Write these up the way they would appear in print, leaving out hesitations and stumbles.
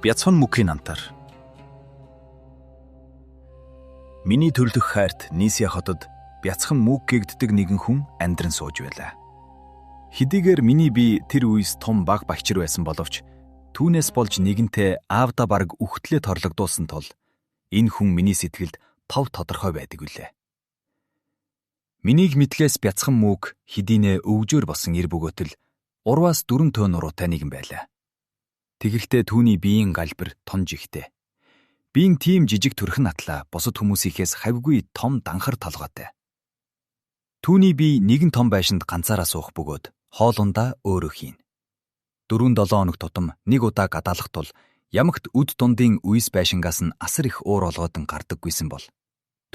Бяцхан мөкийн намтар. Миний төрлөх хайрт Нисия хотод бяцхан мөк гэгддэг нэгэн хүн амьдран сууж байлаа. Хэдийгээр миний бие тэр үес том баг багчир байсан боловч түүнээс болж нэгэнтээ аавда бараг үхтлээ торлогдуулсан тул энэ хүн миний сэтгэлд тов тодорхой байдаг үлээ. Минийг мэдлээс бяцхан мөк хэдийнэ өвжөөр босон ир бөгөөтөл урваас 4 тонн нуруутай нэгэн байлаа. Тэгэхдээ түүний биеийн галбир тонж ихтэй. Биеийн тийм жижиг төрхөн атлаа бусад хүмүүсийнхээс хавьгүй том данхар толгойтой. Түүний бие нэгэн том байшинд ганцаараа суух бөгөөд хоолундаа өөрөө хийн. 4-7 хоног тутам нэг удаа гадаалах тул ямагт үд дундын үес байшингаас нь асар их уур олгодон гардаггүйсэн бол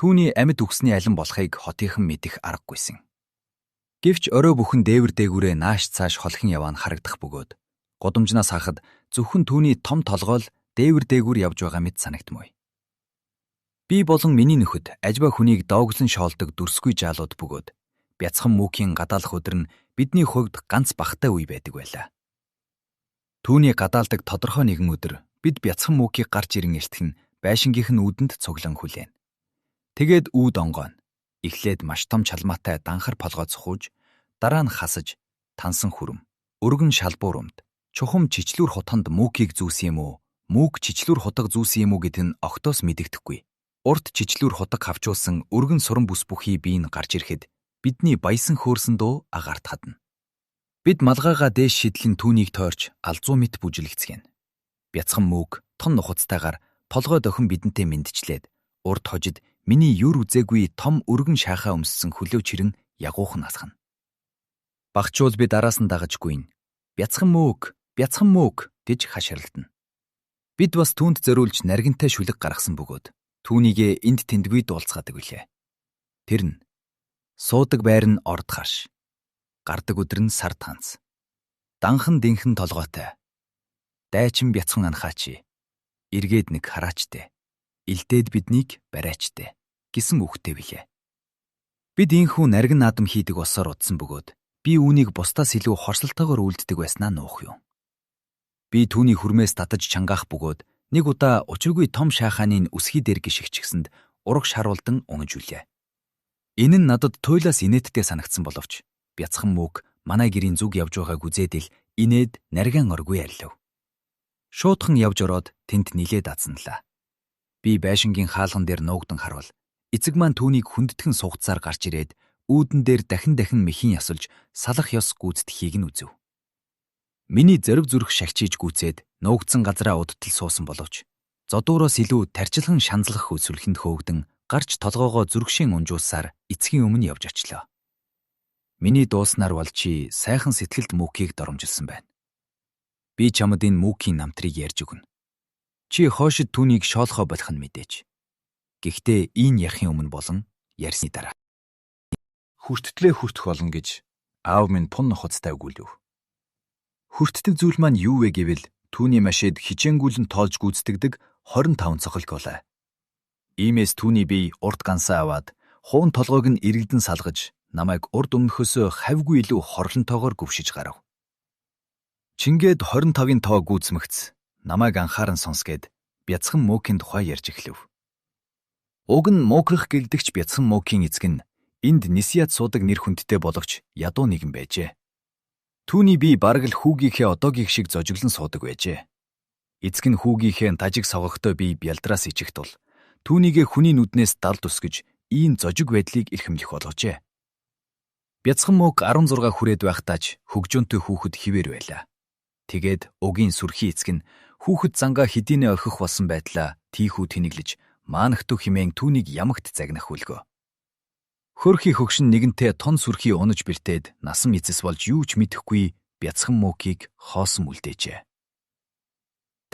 түүний амьд үхсний алин болохыг хотынхан мэдэх аргагүйсэн. Гэвч орой бүхэн дээвэр дээгүүрээ нааш цааш холхин яваа нь харагдах бөгөөд гудамжнаас хахад зөвхөн түүний том толгой л дээвэр дээгүүр явж байгаа мэт санагдмай. Би болон миний нөхөд ажба хүнийг доогсон шоолдог дүрсгүй жаалууд бөгөөд бяцхан мөкийн гадаалах өдөр нь бидний хувьд ганц багтай үе байдаг байлаа. Түүний гадаалдаг тодорхой нэгэн өдөр бид бяцхан мөкийг гарч ирэн эртхэн байшингийнх нь үүдэнд цуглан хүлээн. Тэгээд үүд онгойно. Эхлээд маш том чалмаатай данхар полгой цухууж, дараа нь хасаж, тансан хүрэм, өргөн шалбуур өмд, чухам чичлүүр хутанд мөкийг зүүсэн юм уу, мөк чичлүүр хутаг зүүсэн юм уу гэд нь огтоос мэдэгдэхгүй. Урт чичлүүр хутаг хавчуулсан өргөн суран бүс бүхий биеийн гарч ирэхэд бидний баясан хөөрсөн дуу агаарт хадна. Бид малгайгаа дээш шидлэн түүнийг тойрч алзуу мэт бүжиглэгцгэн. Бяцхан мөк тон нухацтайгаар толгой дохин бидэнтэй мэндчлээд урд хожид миний юр үзээгүй том өргөн шаахаа өмссөн хөлөө чирэн ягуухан асхна. Багчуул бид араас нь дагаж гүйн. Бяцхан мөк гэж хаширалдана. Бид бас түүнд зориулж наргинтай шүлэг гаргасан бөгөөд түүнийгээ энд тэндгүй дуулцгаадаг билээ. Тэр нь суудаг байр нь орд харш. Гардаг өдөр нь сар танц. Данхан динхэн толгойтой. Дайчин бяцхан анхаачи. Эргээд нэг хараачтай. Илдээд биднийг бариачтай гэсэн үгтэй билээ. Бид ийхүү наргин наадам хийдэг усаар удсан бөгөөд би үүнийг бусдаас илүү хорсолтойгоор үлддэг байснаа нуух юм. Би түүний хүрмээс татаж чангаах бөгөөд нэг удаа учиргүй том шаахааны үсгий дээр гიშгчсэнд ураг шаруулдан унаж үлээ. Энэ нь надад туйлаас инээдтэй санагдсан боловч бяцхан мөк манай гэрийн зүг явж байгааг үзээдэл инээд наргин оргүй арилав. Шуудхан явж ороод тэнд нилээд дадсанлаа. Би байшингийн хаалган дээр нуугдан харвал эцэг маань түүнийг хүндтгэн сугацаар гарч ирээд үүдэн дээр дахин мэхийн ясалж салах ёс гүйцэтхийг нь үзв. Миний зориг зүрх шагчиж гүйцээд нуугдсан газраа удтал суусан боловч зодууроос илүү тарчилхан шанзлах өсвөлхэнд хөөгдөн гарч толгоогоо зүрхшийн унжуулсаар эцгийн өмнө явж очлоо. Миний дууснаар бол чи сайхан сэтгэлд мөкийг доромжилсан байна. Би чамд энэ мөкийн намтрыг ярьж өгнө. Чи хойшид түүнийг шоолхоо болох нь мэдээч. Гэхдээ энэ ярихын өмнө болон ярьсны дараа хүрттлээ хүртэх болно гэж аав минь пун нухацтай өгүүлв. Хүртдэг зүйл маань юу вэ гэвэл түүний машид хичээнгүүлэн тоолж гүйцэтгэдэг 25 цохилт болоо. Иймээс түүний бие урд гансаа аваад хуун толгойг нь эргэлдэн салгаж намайг урд өмнөхөөсөө хавьгүй илүү хорлонтойгоор гөвшиж гарав. Чингээд 25-ын тоо гүйцмэгц намайг анхааран сонсгээд бяцхан мөкийн тухай ярьж эхлэв. Уг нь мөкрөх гэлдэгч бяцхан мөкийн эцэг нь энд Нисиад суудаг нэр хүндтэй боловч ядуу нэгэн байжээ. Түүний бие бараг л хүүгийнхээ одоогийн шиг зожиглон суудаг байжээ. Эцэг нь хүүгийнхээ тажиг согогтой бие бялдраас ичих тул түүнийгээ хүний нүднээс далд үсгэж ийм зожиг байдлыг эрхэмлэх болгожээ. Бяцхан мөк 16 хүрээд байхдаач хөгжөөнтэй хүүхэд хിവэр байлаа. Тэгээд угийн сүрхий эцэг нь хүүхэд зангаа хэдийнэ орхих болсон байдлаа тийхүү тэнэглэж маанахту химэн түүнийг ямагт загнах үлгөө. Хөрхий хөгшин нэгэнтээ тон сүрхий унаж бэртээд насан эцэс болж юу ч мэдэхгүй бяцхан мөкийг хоосон үлдээжээ.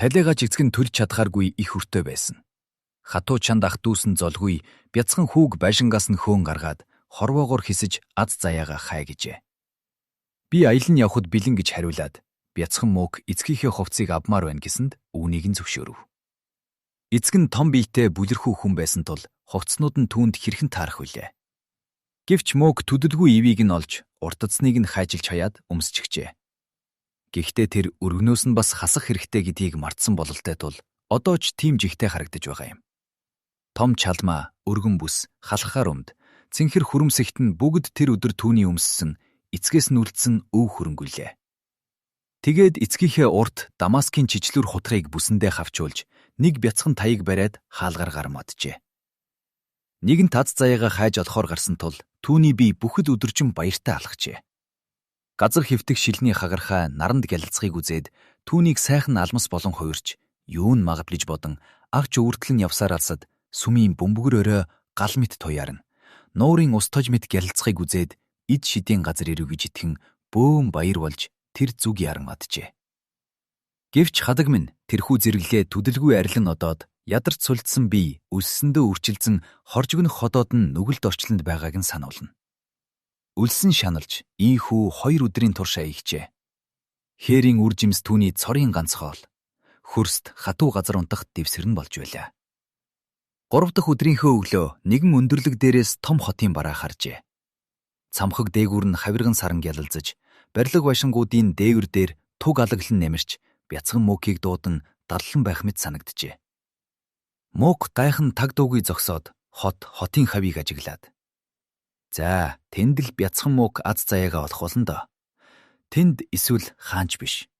Талигач эцэг нь төлж чадхааргүй их өртөө байсан. Хатуу чанд ах дүүсэн золгүй бяцхан хүүг байшингаас нь хөөн гаргаад хорвоогоор хисэж аз заяага хай гэжээ. Би аялан явхад бэлэн гэж хариулаад бяцхан мөк эцгийнхээ хувцсыг авмаар байна гэсэнд үүнийг нь зөвшөөрөв. Эцэг нь том биетэй бүлэрхүү хүн байсан тул хувцснууд нь түүнд хэрхэн таарах вүлээ. Гэвч мөк төдөлгүй ивийг нь олж уртдсныг нь хайжилж хаяад өмсчихжээ. Гэхдээ тэр өргөнөөс нь бас хасах хэрэгтэй гэдгийг мартсан бололтой тул одоо ч тийм жигтэй харагдаж байгаа юм. Том чалмаа, өргөн бүс, халахаар өмд, цэнхэр хүрэмсэгт нь бүгд тэр өдөр түүний өмссөн, эцгээс нь үлдсэн өв хөрөнгөлээ. Тэгээд эцгийнхээ урт Дамаскын чичлүр хутгийг бүсэндээ хавчуулж, нэг бяцхан таяг бариад хаалгаар гармаджээ. Нэгэн таз заяагаа хайж олохоор гарсан тул түүний бие бүхэл өдөржин баяртай алхажээ. Газар хэвтэх шилний хагархай наранд гялалцахыг үзээд түүнийг сайхан алмас болон хуурч, юу н магаплиж бодон агч өвөртлөн явсаар алсад сүмийн бөмбөгөр өрөө гал мэт туяарна. Нуурын ус тож мэт гялалцахыг үзээд эд шидийн газар ирвэж итгэн бөөм баяр болж тэр зүг яран аджээ. Гэвч хадаг минь тэрхүү зэрэглээ төдөлгүй арилан одоод ядарч сулдсан бие өлсөндөө үрчилзэн хоржигнох ходоод нь нүгэлт орчлонд байгааг нь сануулна. Үлсэн шаналж ийхүү 2 өдрийн турш аягчээ. Хээрийн үр жимс түүний цорын ганц хоол. Хөрст хатуу газар унтах дэвсгэр нь болж байлаа. 3 дахь өдрийнхөө өглөө нэгэн өндөрлөг дээрээс том хотын бараа харжээ. Цамхаг дээгүүр нь хавирган саран гялалзаж, барилга башингуудын дээвэр дээр туг алаглан нэмэрч, бяцхан мөкийг дуудан даллан байх мэт санагджээ. Мөк гайхан таг дуугүй зогсоод хотын хавийг ажиглаад. За, тэнд л бяцхан мөк аз заяагаа олох болно доо. Тэнд эсвэл хаанч биш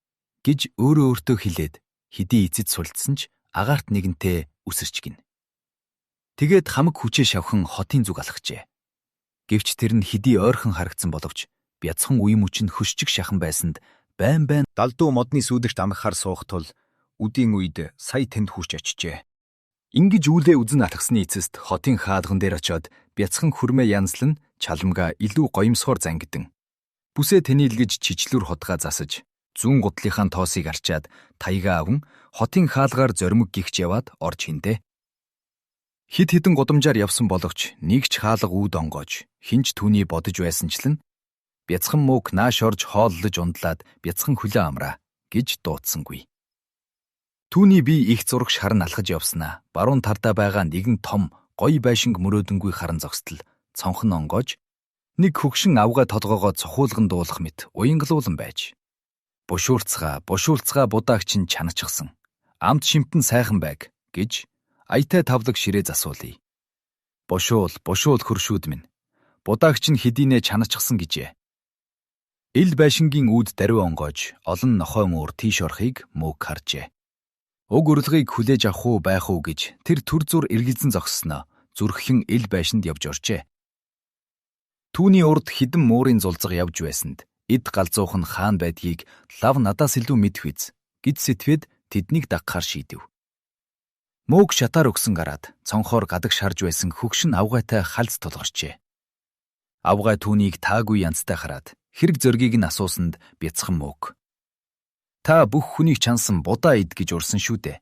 гэж өөрөө өөртөө хэлээд хэдий эцэд сулдсан ч агаарт нэгэнтээ үсэрч гин. Тэгээд хамаг хүчээ шавхан хотын зүг алхажээ. Гэвч тэр нь хэдий ойрхон харагдсан боловч бяцхан үе мөчөнд хөшчиг шахан байсанд байн далдуу модны сүүдэрт амгахаар суух тул үдийн үед сая тэнд хүрч очижээ. Ингэж үүлээ үзэн алхсны эцэст хотын хаалган дээр очиод бяцхан хүрмээ янзлан чаламга илүү гоёмсгоор зангидан. Бүсээ тэнэлгэж чичлүр хотгаа засаж, зүүн гутлынхаа тоосыг арчаад таягаа аван хотын хаалгаар зоримог гихч яваад орж хиндэ. Хид хідэн гудамжаар явсан боловч нэг ч хаалга үүд онгоож, хинч түүний бодож байсанчлан бяцхан мөк нааш орж хооллож ундлаад бяцхан хөлөө амраа гэж дуудсангүй. Түүний бие их зурагш харан алхаж явснаа баруун тардаа байгаа нэгэн том гоё байшинг мөрөөдөнгүй харан зогсдол цонхон онгоож нэг хөгшин авгаа толгоогоо цохуулган дуулах мэт уянгалуулан байж. Бушуулцгаа будаагч нь чаначихсан. Амт шимтэн сайхан байг гэж аятай тавлаг ширээ засуулъя. Бушуул хөршүүд минь. Будаагч нь хэдийнэ чаначихсан гэжээ. Ил байшингийн үүд даруй онгоож олон нохой муур тийш орохыг мөк харжээ. Уг урилгыг хүлээж авах уу байх уу гэж тэр түр зур эргэлзэн зогссноо зүрххэн ил байшинд явж оржээ. Түүний урд хідэн муурын зулцаг явж байсанд эд галзуух нь хаан байдгийг лав надаас илүү мэдэх биз гэж сэтвэд тэднийг дагахаар шийдэв. Мөк шатаар өгсөн гараад цонхоор гадаг шарж байсан хөгшин авгайтай халз тулгарчээ. Авгай түүнийг таагүй янзтай хараад хэрэг зөргийг нь асуусанд бяцхан мөк. Та бүх хүнийг чансан будаа ид гэж урсан шүү дээ.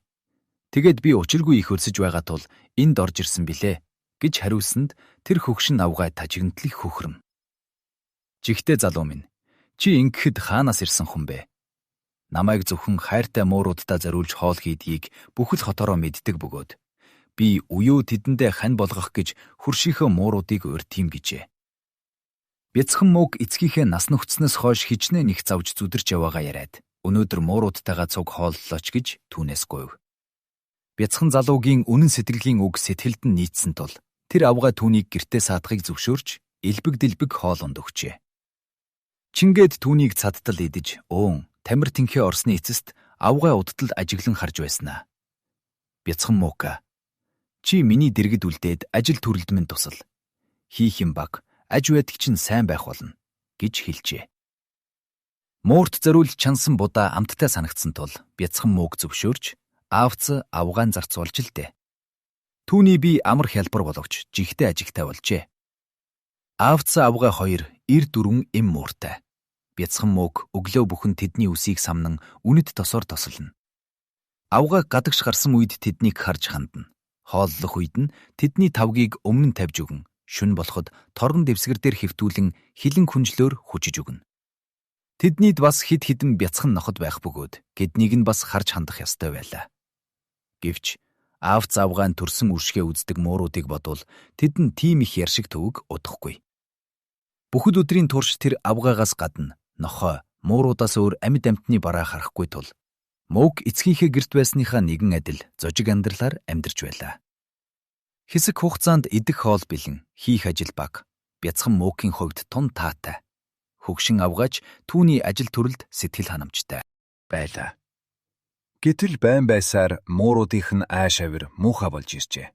Тэгэд би учиргүй их өлсөж байгаа тул энд орж ирсэн билээ гэж хариулсанд тэр хөгшин авгай тажигнтлыг хөхрөн. Жигтэй залуу минь, чи ингэхэд хаанаас ирсэн хүн бэ? Намайг зөвхөн хайртай мууруудтай зориулж хоол хийдгийг бүхэл хотороо мэддэг бөгөөд би уяу тэдэндээ хань болгох гэж хөршийнхөө мууруудыг урьдтiim гэжээ. Бяцхан мөк эцгийнхээ нас нөхцнөөс хойш хичнээн их завж зүдэрч яваагаа яриад өнөөдөр мууруудтайгаа цуг хооллооч гэж түүнээс гуйв. Бяцхан залуугийн үнэн сэтгэлийн үг сэтгэлд нь нийцсэн тул тэр авгай түүнийг гэртээ саадахыг зөвшөөрч элбэг дэлбэг хоолунд өгчээ. Чингээд түүнийг цадтал идэж тамир тэнхээ орсны эцэст авгай удтал ажиглан харж байснаа. Бяцхан мөка, чи миний дэргэд үлдээд ажил төрөлд минь тусал. Хийх юм баг, аж байдаг чинь сайн байх болно гэж хэлжээ. Муурт зориулж чансан будаа амттай санагдсан тул бяцхан мөк зөвшөөрч аавц авгаан зарцуулж л дээ. Түүний бие амар хялбар боловч жигтэй ажигтай болжээ. Аавц авгай хоёр эр дөрвөн эм мууртай. Бяцхан мөк өглөө бүхэн тэдний үсийг самнан үнэт тосоор тослоно. Авгай гадагш гарсан үед тэднийг харж хандна. Хооллох үед нь тэдний тавгийг өмнө нь тавьж өгөн, шүн болоход торгон дэвсгэр дээр хэвтүүлэн хилэн хүнжлөөр хүчиж өгнө. Тэднийд бас хид хідэн бяцхан ноход байх бөгөөд гэднийг нь бас харж хандах ёстой байлаа. Гэвч аавц авгаан төрсөн үршгээ үздэг мууруудыг бодвол тэдэнд тийм их яршиг төвөг удахгүй. Бүхэл өдрийн турш тэр авгаагаас гадна нохой, мууруудаас өөр амьд амьтны бараа харахгүй тул Мөг эцгийнхээ гэрт байсныхаа нэгэн адил зожиг амьдралаар амьдарч байлаа. Хэсэг хугацаанд идэх хоол бэлэн, хийх ажил бага. Бяцхан Мөгийн хувьд тун таатай. Хөгшин авгаач түүний ажил төрөлд сэтгэл ханамжтай байлаа. Гэтэл байн байсаар мууруудынх нь ааш авир муухай болж иржээ.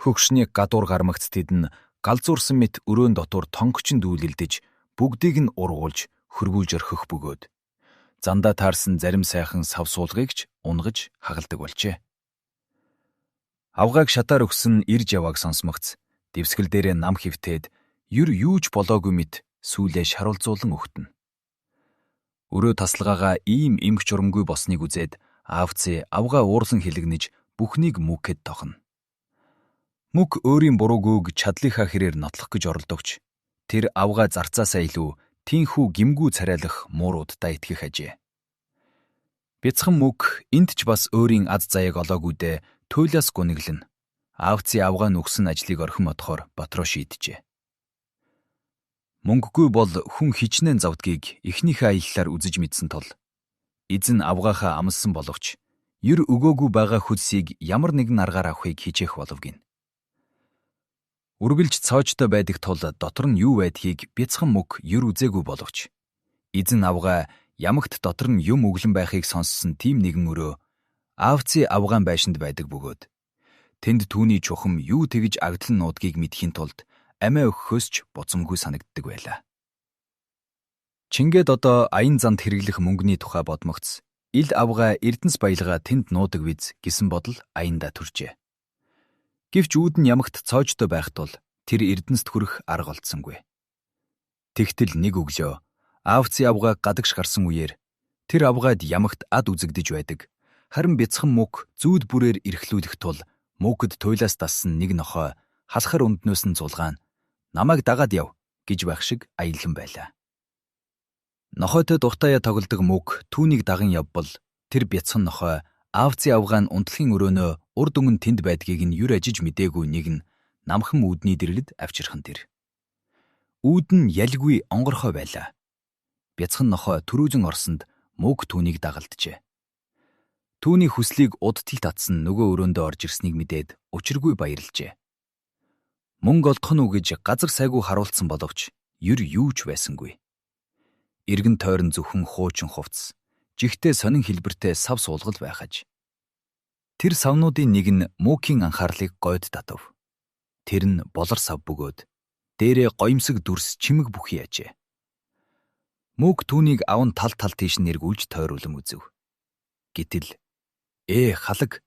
Хөгшний гадуур гармагц тэдэн галзуурсан мэт өрөөнд дотор тонгочин дүүлэлдэж, бүгдийг нь ургуулж, хөргүүлж орхих бөгөөд зандаа таарсан зарим сайхан сав суулгыг ч унгаж хагалдаг болжээ. Авгааг шатаар өгсөн ирж явааг сонсмогц, дэвсгэл дээрээ нам хөвтөөд, юу ч болоогүй мэт сүүлээ шаруулзуулан өгтөн. Өрөө тасалгаагаа ийм эмх журамгүй босныг үзээд аавцээ авгаа уурлан хэлэгнэж бүхнийг Мөкэд тохно. Мөк өөрийн буруугүйг чадлынхаа хэрээр нотлох гэж оролдогч тэр авгаа зарцаасаа илүү тийхүү гимгүү царайлах мууруудтай итгэх ажээ. Бяцхан Мөк энд ч бас өөрийн аз заяаг олоогүйдээ туйлаас гуниглан аавцын авгаа нүгсэн ажлыг орхин модохоор ботроо шийджээ. Мөнгөгүй бол хүн хичнээн завдгийг эхнийхээ аяллаар үзэж мэдсэн тул эзэн авгаахаа амлсан боловч ер өгөөгүй байгаа хөлсийг ямар нэгэн аргаар авахыг хичээх болов гин. Үргэлж цоочтой байдаг тул дотор нь юу байдгийг Бяцхан Мөк ер үзээгүй боловч эзэн авгаа ямагт дотор нь юм өглөн байхыг сонссон тийм нэгэн өрөө аавцын авгаан байшинд байдаг бөгөөд тэнд түүний чухам юу тэгж агдлан нуудгийг мэдхийн тулд амиа өгөхөөс ч буцамгүй санагддаг байлаа. Чингээд одоо аян занд хэрэглэх мөнгөний тухай бодмогц ил авгаа эрдэнэс баялгаа тэнд нуудаг биз гэсэн бодол аяндаа төржээ. Гэвч үүд нь ямагт цоочтой байх тул тэр эрдэнэст хүрэх арга олдсонгүй. Тэгтэл нэг өглөө аавцын авгааг гадагш гарсан үеэр тэр авгаад ямагт ад үзэгдэж байдаг. Харин Бяцхан Мөк зүүд бүрээр эрхлүүлэх тул Мөкөд туйлаас дассан нэг нохой халахар өнднөөс нь зулгаан намайг дагаад яв гэж байх шиг аялан байлаа. Нохойтой дуртаяа тоглодог Мөк түүнийг даган явбал тэр Бяцхан нохой аавцын авгаан унтлагын өрөөнөө урд өмнө тэнд байдгийг нь юр ажиж мэдээгүй нэг нь намхан үүдний дэрлэд авчирхан тэр. Үүд нь ялгүй онгорхой байлаа. Бяцхан нохой түрүүзэн орсонд Мөк түүнийг дагалджээ. Түүний хүслийг удтал татсан нөгөө өрөөндөө орж ирснийг мэдээд учиргүй баярлжээ. Мөнгө олдох нь үү гэж газар сайгүй харуулсан боловч юр юу ч байсангүй. Иргэн тойрон зөвхөн хуучин хувцас, жигтэй сонин хэлбэртэй сав суулгал байхаж. Тэр савнуудын нэг нь Мөкийн анхаарлыг гойд татав. Тэр нь болор сав бөгөөд дээрээ гоёмсог дүрс чимэг бүхий яжээ. Мөк түүнийг аван тал тийш нэргүүлж тойруулан үзв. Гэтэл халаг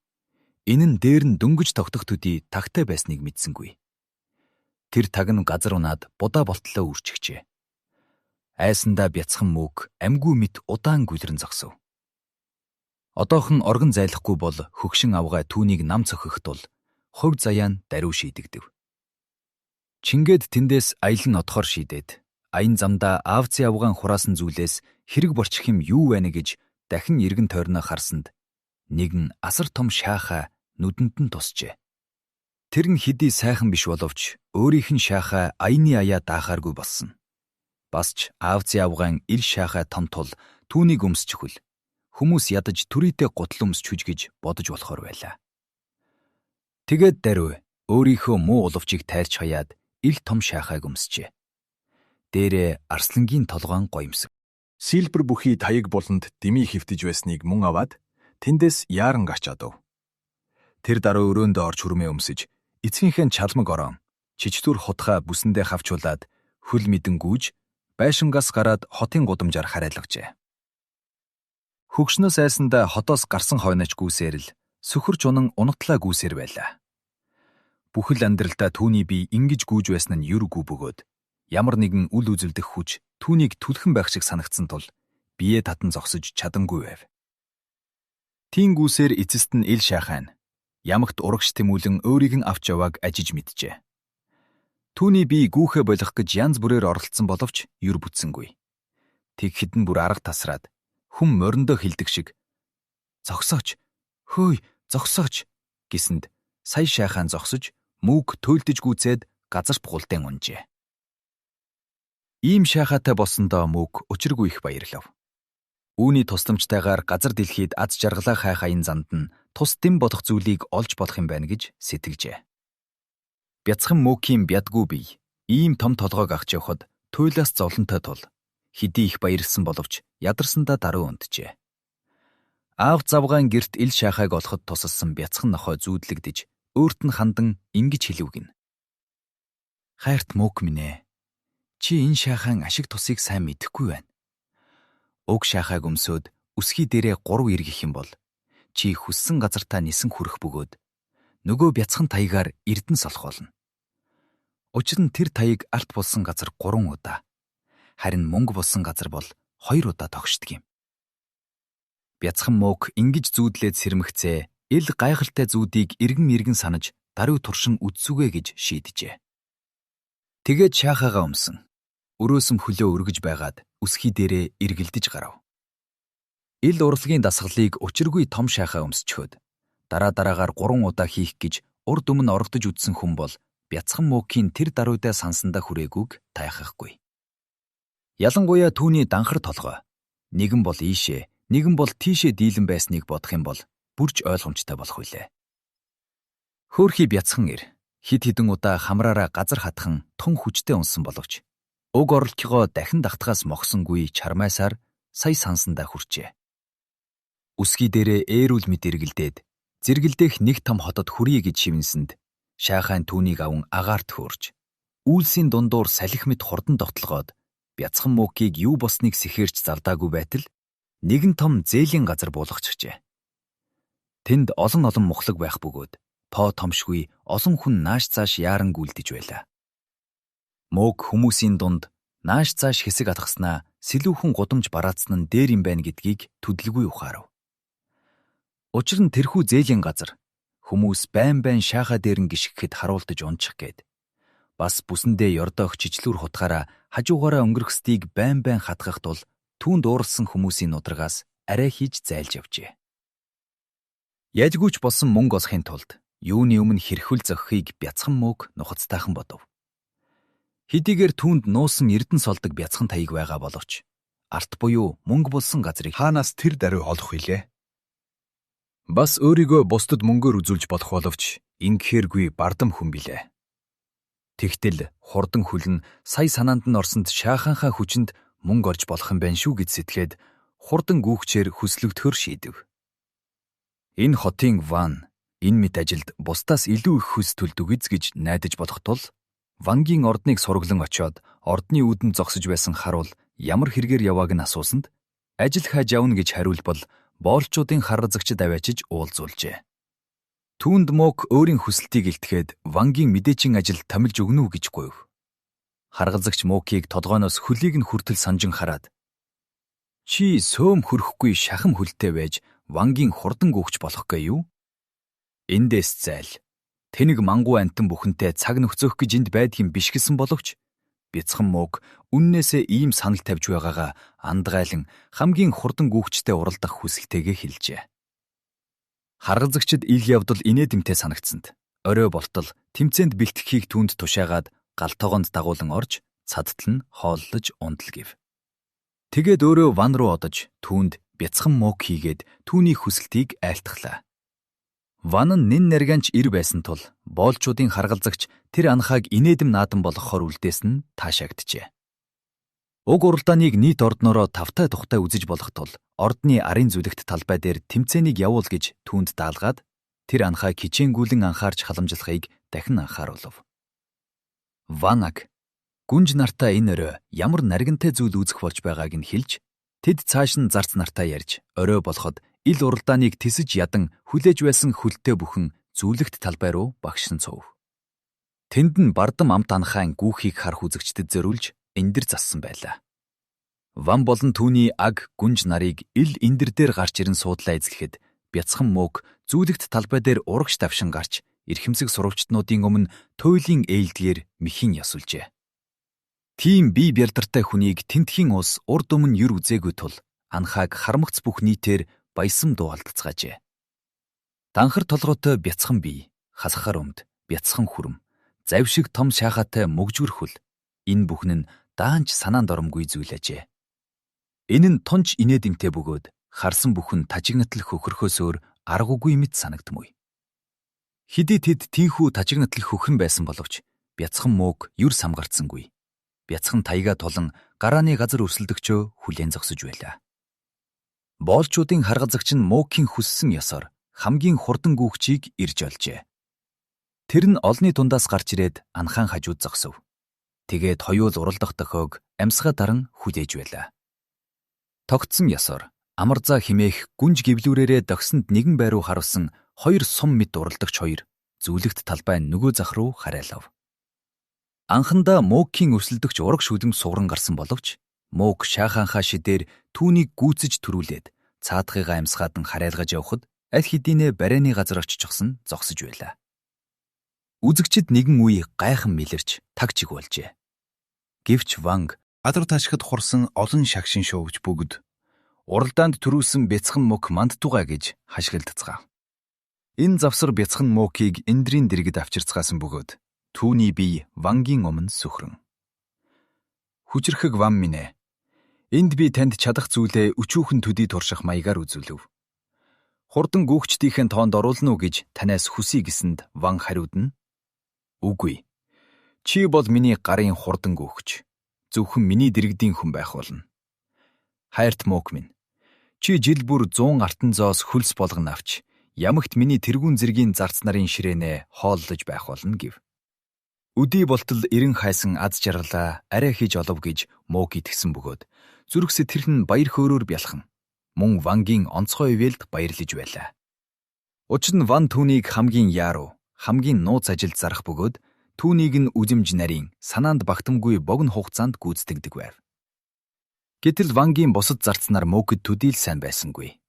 энэ нь дээр нь дөнгөж тогтох төдий тагтай байсныг мэдсэнгүй. Тэр таг нь газар унаад будаа болтлоо үрчгчээ. Айсандаа Бяцхан Мөк амьгүй мэт удаан гүлрэн зогсов. Одоохон оргон зайлахгүй бол хөгшин авгаа түүнийг нам цохих тул хувь заяа нь даруй шийдэгдэв. Чингээд тэндээс аялан отохоор шийдээд аян замдаа аавцын авгаан хураасан зүйлээс хэрэг борчих юм юу байна гэж дахин иргэн тойрноо харсанд нэгэн асар том шаахаа нүдэнд нь тусчээ. Тэр нь хэдий сайхан биш боловч өөрийнх нь шаахаа аяны аяа даахааргүй болсон. Бас ч аавцын авгаан ил шаахаа том тул түүнийг өмсчихвэл хүмүүс ядаж түрийтэй гутал өмсч хүж гэж бодож болохоор байлаа. Тэгээд даруй өөрийнхөө муу уловчийг тайлж хаяад ил том шаахааг өмсчээ. Дээрээ арслангийн толгоон гоёмсог. Силбэр бүхий таяг буланд дэмий хөвтөж байсныг мөн аваад тэндээс яаран гарч адав. Тэр дараа өрөөндөө орж хүрмээ өмсөж эцгийнхээ чалмаг орон чичтүр хутгаа бүсэндээ хавчуулаад хөл мэдэн гүйж байшингаас гараад хотын гудамжаар харайлгажээ. Хөгшнөөс айсандаа хотоос гарсан хойноч гүйсээр л сөхөрч унан унатлаа гүйсээр байлаа. Бүхэл амьдралдаа түүний бие ингэж гүйж байсан нь юргүй бөгөөд ямар нэгэн үл үзэлдэх хүч түүнийг түлхэн байх шиг санагдсан тул бие татан зогсож чадангүй байв. Тийм гүйсээр эцэст нь ил шаахайн ямагт урагш тэмүүлэн өөрийг нь авч явааг ажиж мэджээ. Түүний бие гүүхэ болох гэж янз бүрээр оролцсон боловч юр бүтсэнгүй. Тэг хідэн бүр арга тасраад хүм мориндоо хилдэг шиг зогсооч, хөөй, зогсооч гэсэнд сая шайхаан зогсож Мөк төөлдөж гүйцээд газарт гулдэн унжээ. Ийм шайхаатай болсондоо мөг учиргүй их баярлав. Үүний тусламжтайгаар газар дэлхийд аз жаргалаа хайх аян занд нь тус дэм болох зүйлийг олж болох юм байна гэж сэтгэжээ. Бяцхан мөгийн бядгүй бие ийм том толгойг авч явхад туйлаас зовлонтой тул хэдий их баярлсан боловч ядарсандаа даруй унтжээ. Аав завгаан герт ил шайхааг олоход тусалсан бяцхан нохой зүүдлэгдэж өөрт нь хандан ингэж хэлв гин. Хайрт мөг минь ээ. Чи энэ шайхаан ашиг тусыг сайн мэдэхгүй байна. Уг шайхааг өмсөөд үсгий дээрээ 3 эргэх юм бол чи хүссэн газартаа нисэн хүрэх бөгөөд нөгөө бяцхан таягаар эрдэн солох болно. Учир нь тэр таяг алт болсон газар 3 удаа, харин мөнгө болсон газар бол 2 удаа тогшдог юм. Бяцхан мөг ингэж зүүдлээд сэрмэгцээ ил гайхалтай зүүдийг эргэн санаж даруй туршин үдсүгэ гэж шийджээ. Тэгээд шайхаагаа өмсөн. Өрөөсөм хөлөө өргөж байгаад үсхий дээрээ эргэлдэж гарав. Ил урлагийн дасгалыг учиргүй том шайхаа өмсчхөөд дараагаар 3 удаа хийх гэж урд өмнө орогдож үдсэн хүн бол бяцхан мөгийн тэр даруйдаа сансандаа хүрээгүйг тайхахгүй. Ялангуяа түүний данхар толгой нэгэн бол ийшээ, нэгэн бол тийшээ дийлэн байсныг бодох юм бол бүрж ойлгомжтой болох үлээ. Хөөхий бяцхан хид хідэн удаа хамраараа газар хатхан тун хүчтэй унсан боловч уг оролтгоо дахин давтахаас мохсонгүй чармайсаар сая сансандаа хүрчээ. Үсгий дээрээ ээрүүл мэд эргэлдээд зэргэлдэх нэг том хотод хүрье гэж шивнэсэнд шайхайн түүнийг аван агаарт хөөрч үйлсийн дундуур салхи мэд хурдан дотлогоод бяцхан мөгийг юу босныг сэхэрч завдаагүй байтал нэгэн том зээлийн газар буулгачихжээ. Тэнд олон мухлаг байх бөгөөд тоо томшгүй олон хүн нааш цааш яаран гүйлдэж байлаа. Мөг хүмүүсийн дунд нааш цааш хэсэг атгаснаа сэлүүхэн гудамж бараацсан нь дээр юм байна гэдгийг төдөлгүй ухаарав. Учир нь тэрхүү зээлийн газар хүмүүс байн шайхаа дээр нь гიშгэхэд харуулдаж унчих гээд бас бүсэндээ ёрдоох чичлүүр хутгаараа хажуугаараа өнгөрөхстийг байн хатгах тул түүнд ууралсан хүмүүсийн нудрагаас арай хийж зайлж явжээ. Яжгүйч болсон мөнгө олохын тулд юуны өмнө хэрхүүл зохихыг бяцхан мөг нухацтайхан бодов. Хэдийгээр түүнд нуусан эрдэн солдог бяцхан таяг байгаа боловч арт буюу мөнгө болсон газрыг хаанаас тэр даруй олох вүлээ? Бас өөрийгөө бусдад мөнгөөр үзүүлж болох боловч ингэхээргүй бардам хүн билээ. Тэгтэл хурдан хүлэн сая санаанд нь орсонд шайхаанхаа хүчинд мөнгө орж болох юм байна шүү гэж сэтгээд хурдан гүүгчээр хүслэгдэхөр шийдэв. Энэ хотын Ван энэ мэт ажилд бусдаас илүү их хүс төлдөг гэж найдаж болох тул Вангийн ордныг сураглан очиод ордны үүдэн зогсож байсан харвал ямар хэрэгээр явааг нь асуусанд ажил хайж явна гэж хариулбал боолчуудын харразагчид аваачиж уулзуулжээ. Түүнд мөг өөрийн хүсэлтийг илтгэхэд Вангийн мэдээчийн ажил томилж өгнө үү гэж гуйв. Харгалзагч мөгийг толгойноос хөлийг нь хүртэл санжин хараад чи сөөм хөрөхгүй шахам хөлтэй байж Вангийн хурдан гүгч болохгүй юу? Эндээс зайл. Тэнэг мангу антан бүхэнтэй цаг нөхцөх гэж энд байдгийн биш гэсэн боловч бяцхан мөг үннээсээ ийм санал тавьж байгаагаа андгайлан хамгийн хурдан гүгчтэй уралдах хүсэлтэйгээ хэлжээ. Харгалзагчид ил явдал инээдэмтэй санагдсанд орой болтол тэмцээнд бэлтгэхийг түүнд тушаагаад галтогоонд дагуулan орж цадтал нь хооллож ундлгив. Тэгээд өөрөө Ван руу одож түүнд бяцхан мөг хийгээд түүний хүсэлтийг айлтглаа. Ван нь нэн нарганч ир байсан тул боолчуудын харгалзагч тэр анхааг инээдэм наадам болгохоор үлдээсэн нь таашаагджээ. Уг уралдааныг нийт ордноороо тавтай тухтай үзэж болох тул ордны арын зүлэгт талбай дээр тэмцээнийг явуул гэж түүнд даалгаад тэр анхаа кичээнгүүлэн анхаарч халамжлахыг дахин анхааруулв. Ванаг гүнж нартаа энэ орой ямар наргантай зүйл үүсэх болж байгааг нь хэлж тэд цааш нь зарц нартаа ярьж орой болоход ил уралдааныг тисэж ядан хүлээж байсан хөлтэй бүхэн зүлэгт талбай руу багшин цов. Тэнд нь бардам амт анхайн гүүхийг харах үзэгчдэд зориулж эндэр зассан байлаа. Ван болон түүний аг гүнж нарыг ил эндэр дээр гарч ирэн суудлаа эзлэхэд бяцхан мөг зүлэгт талбай дээр урагш давшин гарч эрхэмсэг сурвалжтнуудын өмнө туйлын ээлдгээр мэхийн ясулжээ. Тийм бие бялдартай хүнийг тентхийн ус урд өмнө юр үзээгүй тул анхааг харамгц бүх нийтээр баясам дуу алдцгаажээ. Данхар толгойтой бяцхан бие, хасахар өмд, бяцхан хүрэм, завшиг том шаахаатай мөгжвөр хөл энэ бүхэн нь даанч санаанд оромгүй зүйл ажээ. Энэ нь тунч инээдинтэй бөгөөд харсан бүхэн тажигнатал хөхрөхөөс өөр аргагүй мэт санагдмүй. Хэдий тэд тийхүү тажигнатал хөхрөн байсан боловч бяцхан мөөг юр самгардсангүй. Бяцхан таяга тулан гарааны газар өрсөлдөгчөө хүлээн зогсож байлаа. Боолчуудын харгазагч нь мөөгийн хүссэн ёсоор хамгийн хурдан гүүгчийг ирж олжээ. Тэр нь олны дундаас гарч ирээд анхаан хажууд зогсов. Тэгээд хоёул уралдах дохиог амьсгаа даран хүлээж байлаа. Тогтсон ёсоор амарзаа химээх гүнж гивлүүрээрээ догсонд нэгэн байруу харуулсан хоёр сум мэд уралдагч хоёр зүлэгт талбай нөгөө зах руу харайлав. Анхандаа мөөгийн өрсөлдөгч ураг шүлэмж сууран гарсан боловч мөөг шаахаанхаа шидээр түүнийг гүйцэж төрүүлээд цаадхыгаа амьсгаадан харайлгаж явхад аль хэдийнэ барайны газар очижсэн зогсож байлаа. Үзэгчид нэгэн үе гайхан мэлэрч тагчиг болжээ. Гэвч Ванг гадар ташхад хурсан олон шагшин шоувч бүгд уралдаанд төрүүлсэн бяцхан мөг мандтугай гэж хашгилдцгаа. Энэ завсар бяцхан мөөгийг эндрийн дэргэд авчирцгаасан бөгөөд түүний бие Вангийн өмнө сөхрөн. Хүчрхэг Ван минь ээ. Энд би танд чадах зүйлээ өчүүхэн төдий турших маягаар үзүүлв. Хурдан гүүгчдийнхээ тоонд оруулна уу гэж танаас хүсье гэсэнд Ван хариудна. Үгүй. Чи бол миний гарын хурдан гүүгч. Зөвхөн миний дэргэдийн хүн байх болно. Хайрт мөөг минь. Чи жил бүр 100 артан зоос хөлс болгон авч ямагт миний тэргүүн зэргийн зарц нарын ширээнэ хооллож байх болно гэв. Өдий болтол эрен хайсан аз жаргалаа арай хийж олов гэж мөөг итгэсэн бөгөөд зүрх сэтгэл нь баяр хөөрөөр бялхан. Мөн Вангийн онцгой ивэлд баярлаж байлаа. Учир нь Ван түүнийг хамгийн яаруу, хамгийн нууц ажилд зарах бөгөөд түүнийг нь үзэмж нарийн санаанд багтамгүй богино хугацаанд гүйцэтгэдэг байв. Гэтэл Вангийн бусад зарц нар мөөгд төдийл сайн байсангүй.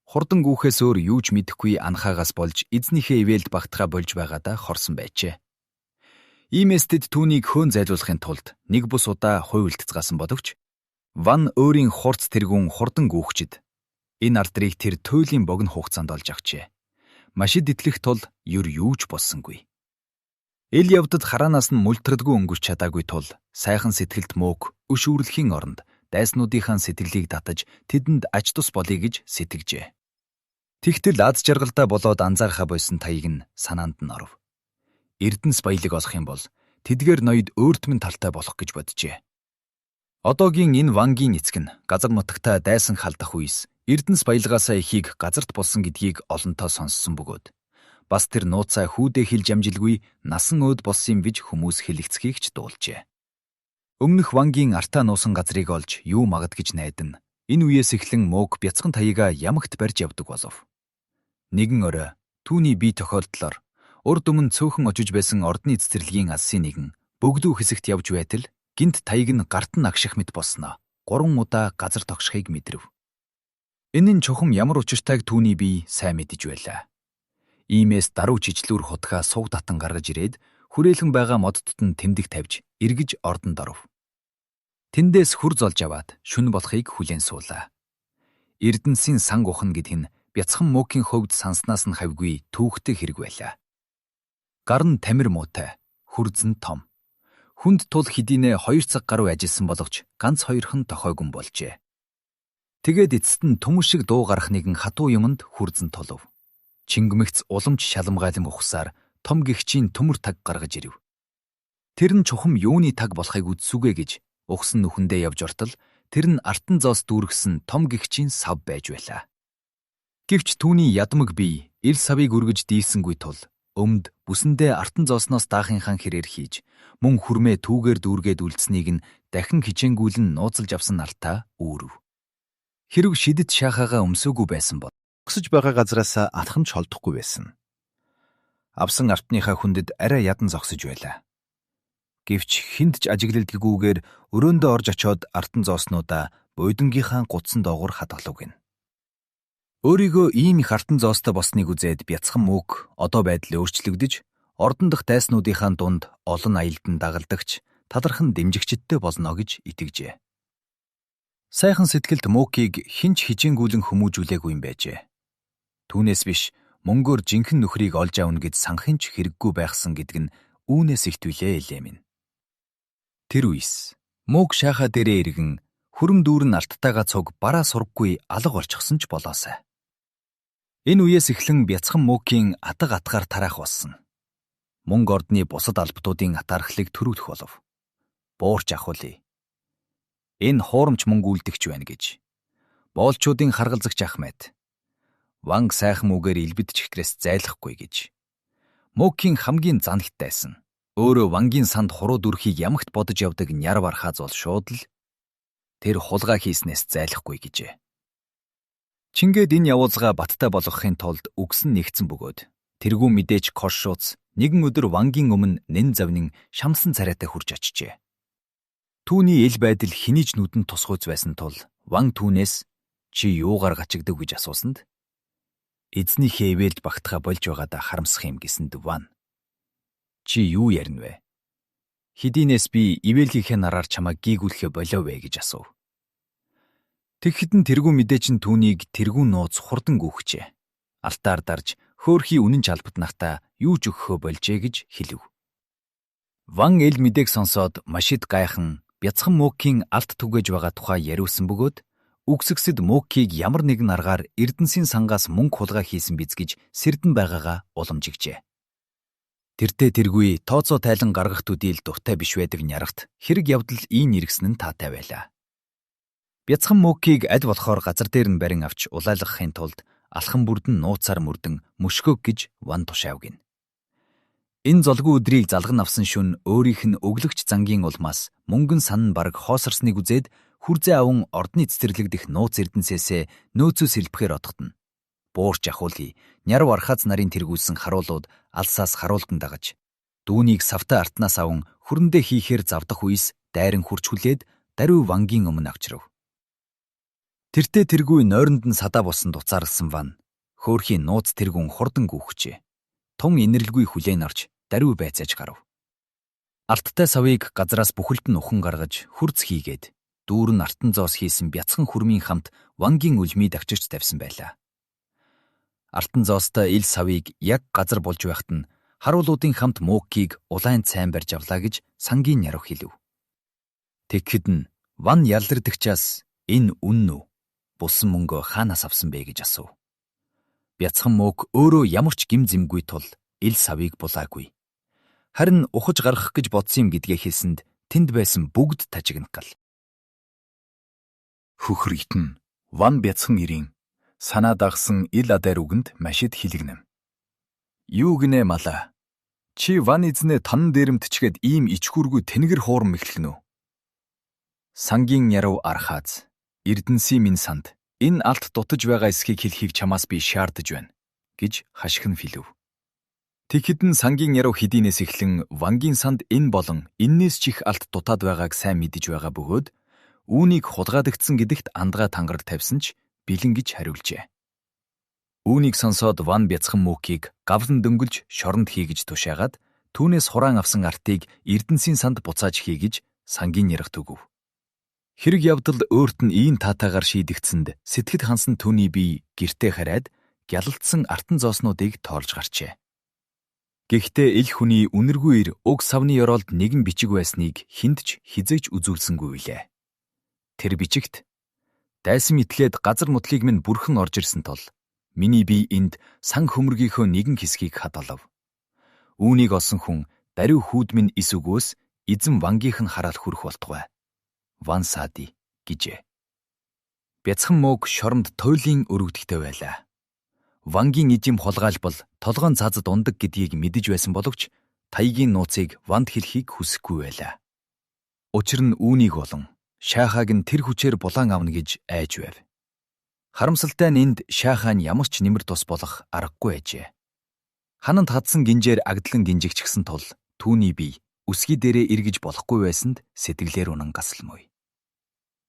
Хурдан гүүхээс өөр юу ч мэдэхгүй анхаагаас болж эзнийхээ ивэлд багтахаа болж байгаадаа хорсон байжээ. Иймээс тэд түүнийг хөөн зайлуулахын тулд нэг бус удаа хуйлтцгаасан боловч Ван өөрийн хурц тэргүүн хурдан гүүгчд энэ ардрыг тэр туйлын богино хугацаанд олж авчээ. Машид итлэх тул юу ч болсонгүй. Эл явдад хараанаас нь мултрадгүй өнгөрч чадаагүй тул сайхан сэтгэлд мөөг өш үүрлэхийн оронд дайснуудынхаа сэтгэлийг татаж тэдэнд ач тус болъё гэж сэтгэжээ. Тэгтэл аз жаргалдаа болоод анзаархаа бойсон таяг нь санаанд нь оров. Эрдэнэс баялаг олох юм бол тэдгээр ноёд өөртмөн талтай болох гэж боджээ. Одоогийн энэ Вангийн эцэг нь газар нутагтаа дайсан халдах үес эрдэнэс баялгаасаа ихийг газарт болсон гэдгийг олонтоо сонссон бөгөөд бас тэр нууцаа хүүдээ хэлж амжилгүй насан өөд болсон юм гэж хүмүүс хэлэгцхийг ч дуулжээ. Өмнөх Вангийн артаа нуусан газрыг олж юу магад гэж найдан энэ үеэс эхлэн мөөг бяцхан таяга ямагт барьж явдаг болов. Нэгэн орой түүний бие тохиолдлоор урд өмнө цөөхөн очиж байсан ордны цэцэрлэгийн алсын нэгэн бөгдөө хэсэгт явж байтал гинт таяг нь гарт нь агших мэт болсноо 3 удаа газар тогшихыг мэдрэв. Энэ нь чухам ямар учиртайг түүний бие сайн мэдэж байлаа. Иймээс даруй жижлүүр хутгаа суг татан гаргаж ирээд хүрээлэн байгаа моддод нь тэмдэг тавьж эргэж ордонд оров. Тэндээс хүр золж аваад шүн болохыг хүлээн суулаа. Эрдэнсийн сан гухан гэдг нь бяцхан мөөгийн хөвд санснаас нь хавьгүй түүхтэй хэрэг байлаа. Гар нь тамир муутай, хүрзэн том. Хүнд тул хэдийнэ 2 цаг гаруй ажилласан боловч ганц хоёрхан тохойгон болжээ. Тэгээд эцэст нь төмөс шиг дуу гарах нэгэн хатуу юмд хүрзэн толов. Чингмэгц уламж шаламгайлан ухсаар том гихчийн төмөр таг гаргаж ирв. Тэр нь чухам юуны таг болохыг үзсүгэ гэж ухсан нүхэндээ явж ортол тэр нь артан зоос дүүргэсэн том гихчийн сав байж байлаа. Гэвч түүний ядмаг бие ил савыг үргэж дийлсэнгүй тул өмд бүсэндээ артан зоосноос даахынхаа хэрээр хийж мөн хүрмээ түүгээр дүүргээд үлдсэнийг нь дахин хичээнгүүлэн нууцлж авсан нартаа үүрв. Хэрв шидэд шаахаага өмсөөгүй байсан бол огсож байгаа газраас атхан ч холдохгүй байсан. Авсан артныхаа хүндэд арай ядан зогсож байлаа. Гэвч хинт ч ажиглалдгүйгээр өрөөндөө орж очиод артан зооснуудаа буйдангийнхаа гутсан доогуур хадгалав гин. Өөрийгөө ийм их артан зоостой болсныг үзээд бяцхан мөөг одоо байдал өөрчлөгдөж ордон дахь дайснуудынхаа дунд олон аялдан дагалдагч талархан дэмжигчдтэй болно гэж итгэжээ. Сайхан сэтгэлд мөөгийг хинч хижээнгүүлэн хүмүүжүүлээгүй юм байжээ. Түүнээс биш мөнгөөр жинхэнэ нөхрийг олж авна гэж санахын ч хэрэггүй байхсан гэдг нь үүнээс ихтвэлээ элээ минь. Тэр үес Мөг шааха дээрээ иргэн хүрэм дүүрэн алттайгаа цуг бараа сурггүй алга болчихсон ч болоосай. Энэ үеэс эхлэн бяцхан мөгийн атга атгаар тараах болсон. Мөнгө ордны бусад албатуудын атаархлыг төрүүлэх болов. Буурч ахуулъя. Энэ хуурамч мөнгө үлдэгч байна гэж. Боолчуудын харгалзагч Ахмед. Ванг сайхан үгээр илбэдч ихрээс зайлахгүй гэж. Мөгийн хамгийн занагтайсан. Өөрөө Вангийн санд хуруу дүрхийг ямагт бодож явдаг Няр Вархааз бол шууд л тэр хулгай хийснээс зайлахгүй гэжээ. Чингээд энэ явуулзгаа баттай болгохын тулд үгсэн нэгцэн бөгөөд тэргүй мэдээж Кош шууц нэгэн өдөр Вангийн өмнө нэн завнин шамсан царайтай хурж очижээ. Түүний ил байдал хинийч нүдэнд тусгүйц байсан тул Ван түүнээс чи юугаар гачигдаг гэж асуусанд эзнийхээ ивэлд багтахаа болж байгаадаа харамсах юм гэсэнд Ван чи юу ярина вэ? Хэдийнээс би ивэлгийнхээ нараар чамайг гийгүүлэхэ болоо вэ гэж асуув. Тэгэхэд тэргүй мэдээч түүнийг тэргүй нууц хурдан гүөхжээ. Алтаар дарж хөөхий үнэн чалбат нахта юу ч өгөхөө болжээ гэж хэлв. Ван эл мэдээг сонсоод машид гайхан бяцхан мөгийн алт түгэж байгаа тухай яриулсан бөгөөд үгсгсэд мөгийг ямар нэгэн аргаар Эрдэнсийн сангаас мөнгө хулгай хийсэн биз гэж сэрдэн байгаагаа уламжигжээ. Тэртээ тэргүй тооцоо тайлан гаргах төдийл дуртай биш байдаг Нярагт хэрэг явдал ийн иргсэн нь таатай байлаа. Бяцхан мөгийг аль болохоор газар дээр нь барин авч улайлгахын тулд алхан бүрдэн нууцаар мөрдөн мөшгөөг гэж Ван тушаавгин. Энэ золгүй өдрийг залган авсан шөнө өөрийнх нь өглөгч зангийн улмаас мөнгөн сан бараг хоосорсныг үзээд хүрзээ аван ордны цэцэрлэгдэх нууц Эрдэнсээсээ нөөцөө сэлбэхээр одохтно. Буурч ахуулъя. Няр Вархааз нарын тэргүүлсэн харуулууд алсаас харуулдан дагаж дүүнийг савтай артнаас аван хөрөндөө хийхээр завдах үес дайран хурч хүлээд даруй Вангийн өмнө авчрав. Тэртээ тэргүй нойронд нь садаа бусан дуцаарлсан Ван хөөрхийн нууц тэргүүн хурдан гүөхжээ. Тун инэрлгүй хүлээн орж даруй байцааж гарав. Алттай савыг газраас бүхэлд нь ухан гаргаж хурц хийгээд дүүрэн артан зоос хийсэн бяцхан хүрмийн хамт Вангийн үлмийг авчирч тавьсан байлаа. Артан зоостой ил савыг яг газар болж байхад нь харуулуудын хамт мөгийг улайн цайн барьж авлаа гэж сангийн Нярав хэлв. Тэгэхэд нь Ван яллардагчаас энэ үнэн үү? Булсан мөнгөө хаанаас авсан бэ гэж асуув. Бяцхан мөг өөрөө ямар ч гим зэмгүй тул ил савыг булаагүй. Харин ухаж гаргах гэж бодсон юм гэдгээ хэлсэнд тэнд байсан бүгд тажигнагал. Хөхөр итэн Ван бяцхан ирийн санаа дагсан ил адаар үгэнд машид хилэгнэм. Юу гинэ мала? Чи Ван эзнээ тан дээрэмтчгээд ийм ичхүргүй тэнгэр хуурм эхлэнэ үү? Сангийн Нярав Архааз, Эрдэнсийн минь санд энэ алт дутаж байгаа эсхийг хэлхийг чамаас би шаардаж байна гэж хашхин хэлв. Тэгэхэд нь сангийн Нярав хэдийнээс эхлэн Вангийн санд энэ болон эннээс ч их алт дутаад байгааг сайн мэдэж байгаа бөгөөд үүнийг хулгайдагдсан гэдэгт андгаа тангараг тавьсан ч бэлэн гэж хариулжээ. Үүнийг сонсоод Ван бяцхан мөгийг гавлан дөнгөлж шоронд хийгэж тушаагаад түүнээс хураан авсан артыг Эрдэнсийн санд буцааж хийгэж сангийн Нярагт өгөв. Хэрэг явдал өөрт нь ийм таатайгаар шийдэгдсэнд сэтгэд хансан түүний бие гэртээ хараад гялалтсан артан зооснуудыг тоолж гарчээ. Гэхдээ ил хүний үнэргүй ир уг савны ёроолд нэгэн бичиг байсныг хүнд ч хизээч үзүүлсэнгүй билээ. Тэр бичигт дайсан итлээд газар нутлыг минь бүрхэн орж ирсэн тул миний бие энд сан хөмөргийнхөө нэгэн хэсгийг хадгалав. Үүнийг олсон хүн даруй хүүд минь эс өгөөс эзэн Вангийнх нь хараал хүрэх болтугай. Ван Сади гэжээ. Бяцхан мөг шоронд туйлын өргөдөгтэй байлаа. Вангийн эжим хулгайлбал толгоон цаазад ундаг гэдгийг мэдэж байсан боловч таягийн нууцыг Ванд хэлхийг хүсэхгүй байлаа. Учир нь үүнийг болон шаахааг нь тэр хүчээр булаан авна гэж айж байв. Харамсалтай нь энд шаахаа нь ямар ч нэмэр тус болох аргагүй ажээ. Хананд хадсан гинжээр агдлан гинжигчгсэн тул түүний бие үсгий дээрээ эргэж болохгүй байсанд сэтгэлээр унан гасалмуй.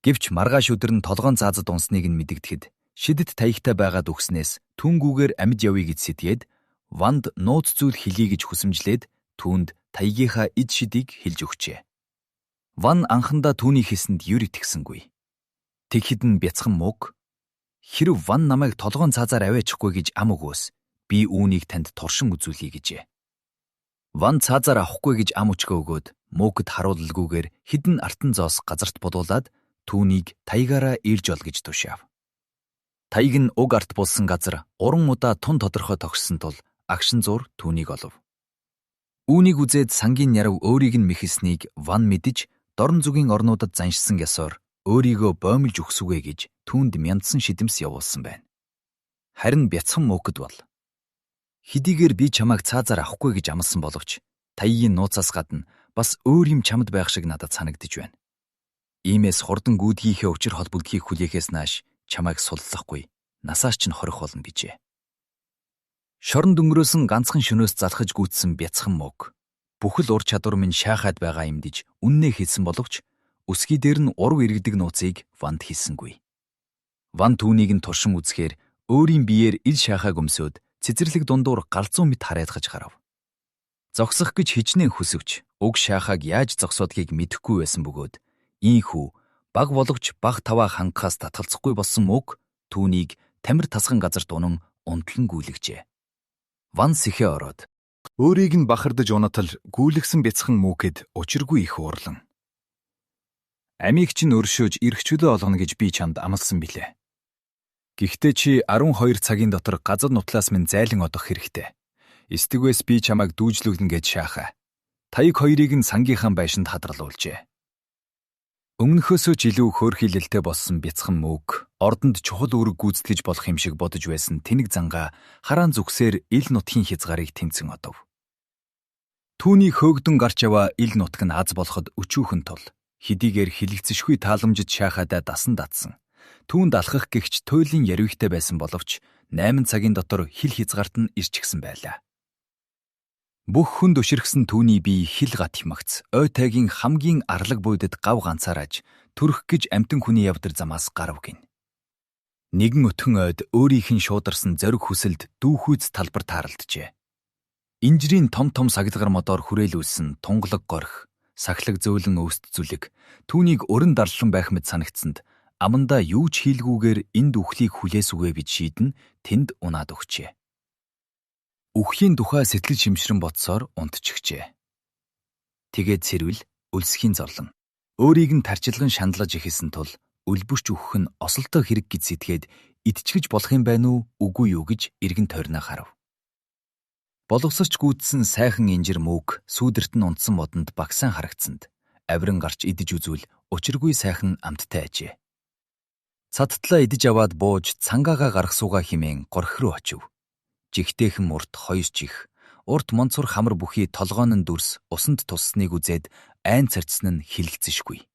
Гэвч маргааш өдөр нь толгоон цаазад унсныг нь мэдэгдэхэд шидэт таягтай байгаад өгснээс түүнгүүгээр амьд явъя гэж сэтгээд Ванд нууц зүйл хэлье гэж хүсэмжлээд түүнд таягийнхаа эд шидийг хэлж өгчээ. Ван анхандаа түүний хэлсэнд юр итгэсэнгүй. Тэгэхэд нь бяцхан мөг хэрв Ван намайг толгоон цаазаар аваачихгүй гэж ам өгөөс би үүнийг танд туршин үзүүлье гэжээ. Ван цаазаар авахгүй гэж ам өчгөө өгөөд Мөөгд харуулалгүйгээр хідэн артан зоос газарт бодуулаад түүнийг таягаараа ирж ол гэж тушаав. Таяг нь уг арт болсон газар уран удаа тун тодорхой тогссон тул агшин зур түүнийг олов. Үүнийг үзээд сангийн ярав өөрийг нь мэхэлснийг Ван мэдэж дорн зүгийн орнуудад заншсан ёсоор өөрийгөө боомлж өгсүгэ гэж түүнд мяндсан шидэмс явуулсан байна. Харин бяцхан Мөөгд бол хэдийгээр би чамайг цаазаар авахгүй гэж амласан боловч таягийн нууцаас гадна бас өөр юм чамд байх шиг надад санагдаж байна. Иймээс хурдан гүйдгийнхээ учир холбогдохыг хүлээхээс нааш чамайг суллахгүй, насаас ч хорих болно гэжээ. Шорон дөнгөрөөсөн ганцхан шөнөөс залхаж гүйцсэн бяцхан Мөөг бүхэл ур чадвар минь шаахаад байгаа юм диж үннээ хэлсэн боловч өсгий дээр нь урав иргэдэг нууцыг Ванд хэлсэнгүй. Ван түүнийг нь туршин үзэхээр өөрийн биеэр ил шаахаа göмсөөд цэцэрлэг дундуур галзуу мэт харайдгаж гарав. Зогсох гэж хичнээн хүсвч уг шаахааг яаж зогсоодгийг мэдэхгүй байсан бөгөөд ийхүү баг боловч баг таваа хангахаас татгалзахгүй болсон Мөөг түүнийг тамир тасган газарт унан унтлан гүйлгэжээ. Ван сэхээ ороод өөрийг нь бахардаж унатал гүйлгсэн бяцхан Мөөгд учиргүй их уурлан. Амийг чинь өршөөж ирэх чөлөө олгоно гэж би чамд амласан билээ. Гэхдээ чи 12 цагийн дотор газар нутлаас минь зайлан одох хэрэгтэй. Эстэгвэс би чамайг дүүжлүүлнэ гэж шаахаа. Таяг хоёрыг нь сангийнхан байшинд хадгалуулжээ. Өмнөхөөсөө ч илүү хөөрхийлэлтэй болсон бяцхан Мөөг ордонд чухал үүрэг гүйцэтгэж болох юм шиг бодож байсан тэнэг зангаа хараан зүгсээр ил нутгийн хязгаарыг тэнцэн одов. Түүний хөөгдөн гарч яваа ил нутг нь аз болоход өчүүхэн тул хэдийгээр хилэгцэшгүй тааламжид шаахадаа дасан датсан. Түүнд алхах гэгч туйлын яривхтэй байсан боловч 8 цагийн дотор хил хязгаарт нь ирчихсэн байлаа. Бүх хүнд өширхсэн түүний бие хил гат хямагц, ой тайгийн хамгийн арлаг буйдад гав ганцаараж төрөх гэж амтэн хүний явдар замаас гарав гин. Нэгэн өтгөн ойд өөрийнх нь шуударсан зориг хүсэлд дүүхүйц талбар тааралджээ. Инжирийн том том сагдгар модоор хүрээлүүлсэн тунгалаг горх, сахлаг зөөлөн өөст зүлэг түүнийг өрн дарлан байх мэт санагдсанд амандаа юу ч хийлгүүгээр энд үхлийг хүлээсүгэ гэж шийдэн тэнд унаад өгчээ. Үхлийн тухай сэтгэл шимшрэн бодсоор унтчихжээ. Тэгээд сэрвэл өлсхийн зорлон. Өөрийг нь тарчилган шаналж эхэлсэн тул өлбөшч үхэх нь осолтой хэрэг гэж сэтгээд идчихэж болох юм байна уу, үгүй юу гэж эргэн тойрноо харав. Боловсрч гүйдсэн сайхан инжир Мөөг сүүдэрт нь унтсан модонд багсаан харагдсанд авиран гарч идэж үзвэл учиргүй сайхан амттай ажээ. Цадтлаа идэж аваад бууж цангаагаа гарах суугаа химэн горх руу очив. Жигтэйхэн урт хоёр чих, урт монцор хамар бүхий толгоон нь дүрс усанд тусныг үзээд айн царцсан нь хилэгцэшгүй.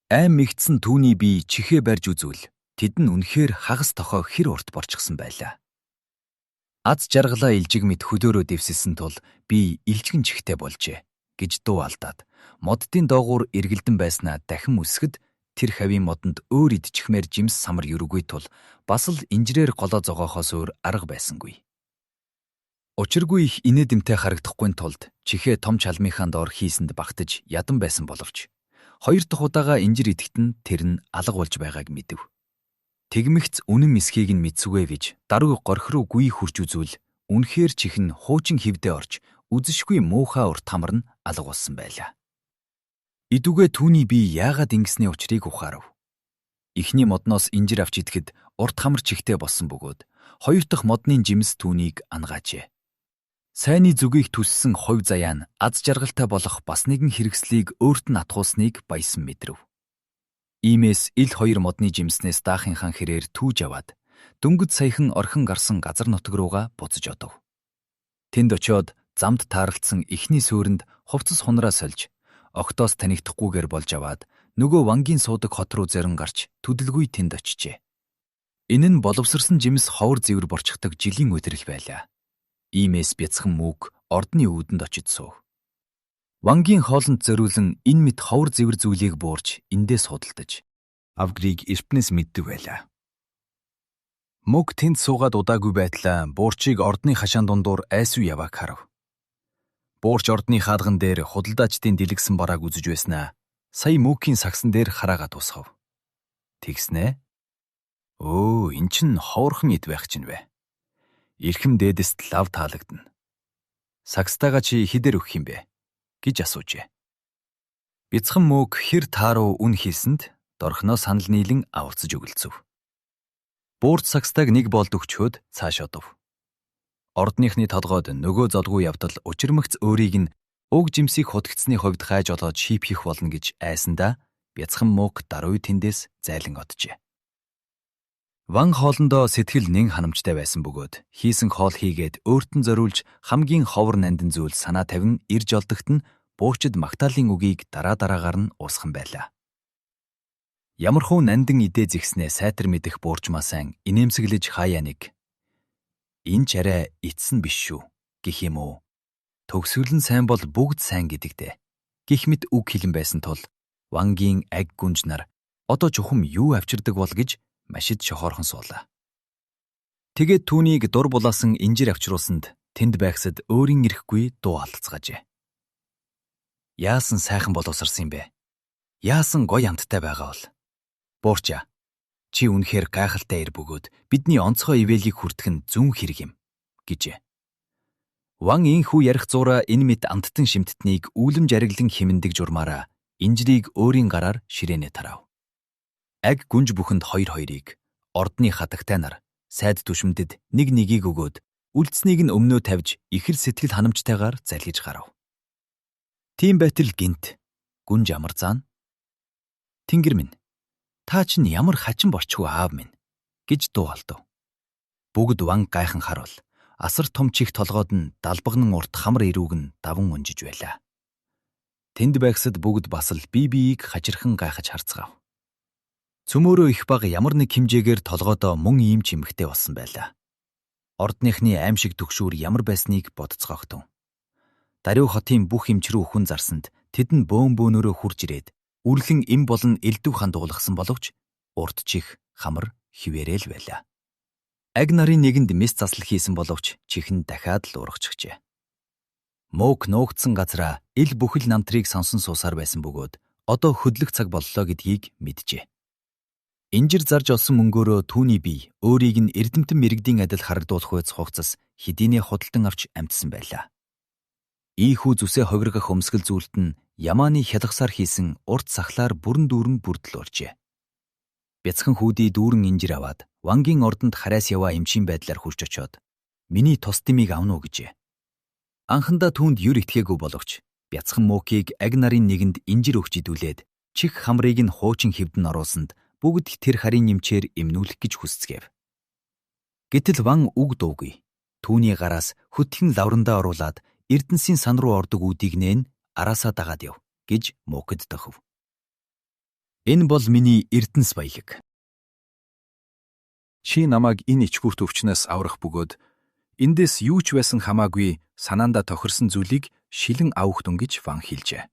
Айн мэгдсэн түүний бие чихээ барьж үзвэл тэд нь үнэхээр хагас тохой хэр урт борчихсон байлаа. Аз жаргалаа илжиг мэд хөдөөрөө дэвсэлсэн тул би илжигэн чихтэй болжээ гэж дуу алдаад моддын доогуур эргэлдэн байснаа дахин үсгэд тэр хавийн модонд өөр идчихмээр жимс самар юргүй тул бас л инжирээр голоо зогоохоос өөр арга байсангүй. Учиргүй их инээдэмтэй харагдахгүй тулд чихээ том чалмынхаа доор хийсэнд багтаж ядан байсан боловч хоёр дахь удаага инжир идэхт нь тэр нь алга болж байгааг мэдэв. Тэгмэгц үнэн мэсхийг нь мэдсүгэ гэж даруй горх руу гүй хурж үзвэл үнэхээр чих нь хуучин хөвдөө орж үзэшгүй муухай урт хамар нь алга болсон байлаа. Идүгэ түүний бие яагаад ингэсний учрыг ухаарав. Эхний модноос инжир авч идэхэд урт хамар чихтэй болсон бөгөөд хоёр дахь модны жимс түүнийг ангаажээ. Сайны зүгийг түссэн хувь заяа нь аз жаргалтай болох бас нэгэн хэрэгслийг өөрт нь атгуулсныг баясан мэдрэв. Иймээс ил хоёр модны жимснээс даахынхаа хэрээр түүж аваад дөнгөж саяхан орхин гарсан газар нутаг руугаа буцаж одов. Тэнд очиод замд таарлцсан эхний суурьнд хувцас хунраа сольж огтоос танигдахгүйгээр болж аваад нөгөө Вангийн суудаг хот руу зарин гарч төдөлгүй тэнд очижээ. Энэ нь боловсрсан жимс ховор зэвэр борчхдаг жилийн өдрөл байлаа. Иймээс бяцхан Мөөг ордны өвдөнд очиж суув. Вангийн хоолнд зориулан энэ мэд ховор зэвэр зүйлийг буурж эндээ судалдаж авгрийг эртнээс мэддэг байлаа. Мөөг тэнд суугаад удаагүй байтлаа буурчийг ордны хашаан дундуур айсуу явааг харав. Буурч ордны хаалган дээр худалдаачдын дэлгэсэн барааг үзэж байснаа сая Мөөгийн сагсан дээр хараагаад усгав. Тэгснэ? Өө, эн чин ховорхон ид байх чинь вэ. Ирхэм дээдэст лав таалагдана. Сагстайгаа чи хідээр өгөх юм бэ? Гэж асуужээ. Бяцхан мөөг хэр тааруу үн хийсэнд дорхноо санал нийлэн аварцж өгөлцөв. Буурт сагстайг нэг болд өгчөөд цааш одов. Ордныхны толгойд нөгөө зодгүй явдал учирмагц өөрийг нь уг жимсийг хутгцсны хувьд хайж олоод шийпхих болно гэж айсандаа бяцхан мөөг даруй тэндээс зайлан оджээ. Ван хоолндоо сэтгэл нэн ханамжтай байсан бөгөөд хийсэн хоол хийгээд өөртөө зориулж хамгийн ховор нандин зүйл санаа тавин ирж олдогт нь буучид магтаалын үгийг дараагаар нь уусхан байлаа. Ямархуу нандин идээ зэгснээ сайтар мэдэх буурчмаа сайн инээмсэглэж хаяа нэг. Энэ ч арай эцсэн биш шүү гэх юм уу. Төгсгөл нь сайн бол бүгд сайн гэдэгтэй. Гэх мэт үг хэлэн байсан тул Вангийн аг гүнж нар одоо чухам юу авчирдаг бол гэж машид шохоорхон суулаа. Тэгээд түүнийг дур булаасан инжир авчруулсанд тэнд байхсад өөрийн ирэхгүй дуу алдцгаажээ. Яасан сайхан боловсрсан юм бэ? Яасан гоё амттай байгаа бол? Буурчаа. Чи үнэхээр гайхалтай ир бөгөөд бидний онцгой ивэлийг хүртэх нь зүүн хэрэг юм гэжээ. Ван инхүү ярих зураа энэ мэд амттан шимттнийг үүлэм жариглан химэндэг журмаараа инжирийг өөрийн гараар ширээнэ тарав. Аг гүнж бүхэнд хоёрыг ордны хатагтай нар сайд түшмэдэд нэгийг өгөөд үлдснийг нь өмнөө тавьж ихэр сэтгэл ханамжтайгаар залгиж гарав. Тийм байтал гинт гүнж амар заана. Тэнгэр минь та чинь ямар хачин борчгүй аав минь гэж дуу алдав. Бүгд Ван гайхан харуул асар том чих толгойд нь далбагнан урт хамар ирүүг нь даван унжиж байлаа. Тэнд байгсад бүгд бас л биеийг хачирхан гайхаж харцгаав. Цөмөөрөө их баг ямар нэг хэмжээгээр толгойдоо мөн ийм ч эмхтэй болсон байлаа. Ордныхны аимшиг төгшүүр ямар байсныг бодцоогтун. Даруй хотын бүх эмчрүү хүн зарсанд тэд нь бөөнөөрөө хурж ирээд үрлэн эм болон элдв хан дуулгасан боловч урд чих хамар хിവэрэл байлаа. Аг нарын нэгэнд мэс заслал хийсэн боловч чихэн дахиад л урагчжээ. Мөөг нуугдсан газараа ил бүхэл намтрыг сонсон суусаар байсан бөгөөд одоо хөдлөх цаг боллоо гэдгийг мэджээ. Инжир зарж олсон мөнгөөрөө түүний бие өөрийг нь эрдэмтэн мэрэгдийн адил харагдуулах байц хугацас хэдийнэ худалдан авч амьдсан байлаа. Ийхүү зүсээ хогрогох өмсгөл зүйлт нь Ямааны хялгасаар хийсэн урт сахлаар бүрэн дүүрэн бүрдэл уржээ. Бяцхан хүүдий дүүрэн инжир аваад Вангийн ордонд хараас яваа эмчийн байдлаар хурж очоод миний тос дэмийг авна уу гэжээ. Анхандаа түүнд юр итгээгүй боловч бяцхан мөөхийг аг нарын нэгэнд инжир өгч идүүлээд чих хамрыг нь хуучин хэвдэн оруулсанд бүгд тэр харийн нэмчээр эмнүүлэх гэж хүсцгээв. Гэтэл Ван үг дуугүй. Түүний гараас хөтгөн лаврандаа оруулаад Эрдэнсийн сан руу ордог үүдийг нээн араасаа дагаад яв гэж мөөхөд тохив. Энэ бол миний Эрдэнэс баялаг. Чи намайг энэ ичгүүрт өвчнөөс аврах бөгөөд эндээс юу ч байсан хамаагүй санаандаа тохирсон зүйлийг шилэн авах тун гэж Ван хэлжээ.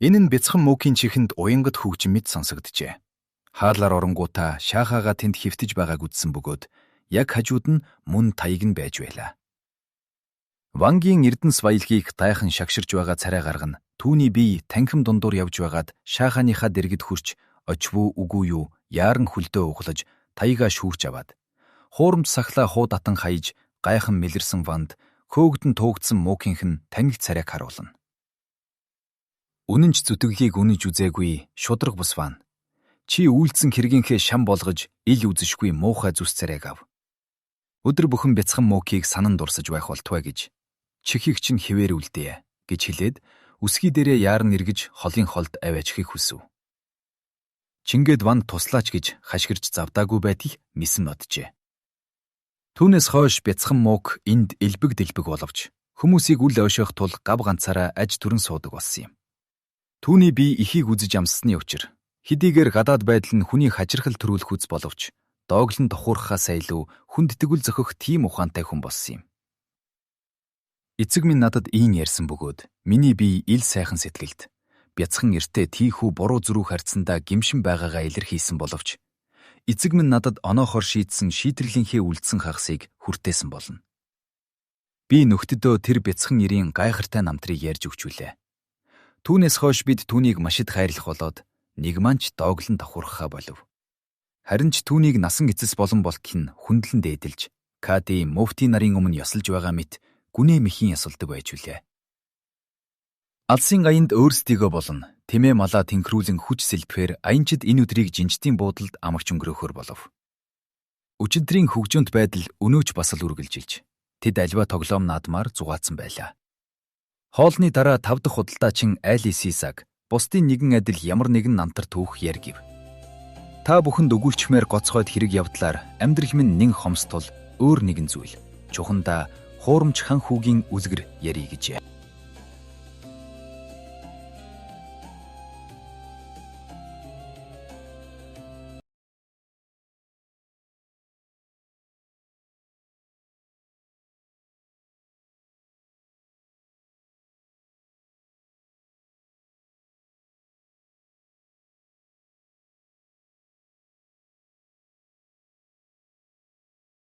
Энэ нь бяцхан мөөхийн чихэнд уянгад хөгжим мэд сонсогджээ. Хаалаар оронгуудаа шаахаага тэнд хөвтөж байгааг үзсэн бөгөөд яг хажууд нь мөн таяг нь байж байлаа. Вангийн Эрдэнэс баялагийг гайхан шагширж байгаа царай гаргана түүний бие танхим дундуур явж байгаад шаахааныхаа дэргэд хурч очвуу үгүй юу яаран хөлдөө углаж таягаа шүүрч аваад хуурамч сахлаа хуу татан хаяж гайхан мэлэрсэн Ванд хөөгдөн туугдсан мөөхийнх нь таниг царайг харуулна. Үнэн ч зүтгэлийг үнэж үзээгүй шудраг бус Ван. Чи үйлдсэн хэрэгийнхээ шам болгож ил үзэшгүй муухай зүс царайг ав. Өдөр бүхэн бяцхан мөөхийг санан дурсаж байх болтугай гэж чихийг чинь хിവэр үлдээ гэж хэлээд үсгий дээрээ яаран эргэж холын холд аваачихыг хүсв. Чингээд Ван туслаач гэж хашгирч завдаагүй байдгийг мисэн оджээ. Түүнээс хойш бяцхан мөөх энд элбэг дэлбэг боловч хүмүүсийг үл ойшоох тул гав ганцаараа аж түрэн суудаг болсон юм. Түүний бие ихийг үзэж амссны учир хэдийгээр гадаад байдал нь хүний хачирхал төрүүлэх үз боловч дооглон тухуурхахаас илүү хүнд тэгвэл зөхөх тийм ухаантай хүн болсон юм. Эцэг минь надад ийн ярьсан бөгөөд миний бие ил сайхан сэтгэлд бяцхан эртээ тийхүү буруу зүрх харьцандаа гимшин байгаагаа илэрхийлсэн боловч эцэг минь надад оноохоор шийдсэн шийдэрлийнхээ үлдсэн хагасыг хүртээсэн болно. Би нөхдөдөө тэр бяцхан нэрийн гайхартай намтрыг ярьж өгчүүлээ. Түүнээс хойш бид түүнийг машид хайрлах болоод нэг манч дооглон давхурхаа болов. Харин ч түүнийг насан эцэс болон болтол нь хүндлэн дээдэлж Кади муфти нарын өмнө ёсолж байгаа мэт гүнээ мэхийн ясалдаг байж үлээ. Алсын аянд өөрсдийгөө болно, тэмээ малаа тэнхрүүлэн хүч сэлбэхээр аянчид энэ өдрийг жинжтийн буудалд амагч өнгөрөөхөр болов. Өчигдрийн хөгжөөнт байдал өнөөч бас л үргэлжилж, тэд альва тоглоом наадмаар зугаацсан байлаа. Хоолны дараа 5 дахь худалдаачин Алис Исаак бусдын нэгэн адил ямар нэгэн намтар түүх яргив. Та бүхэнд өгүүлчмээр гоцгойд хэрэг явдлаар амьдрал минь нэн хомсдол өөр нэгэн зүйл. Чухандаа хуурамч хан хүүгийн үлгэр ярий гэжээ.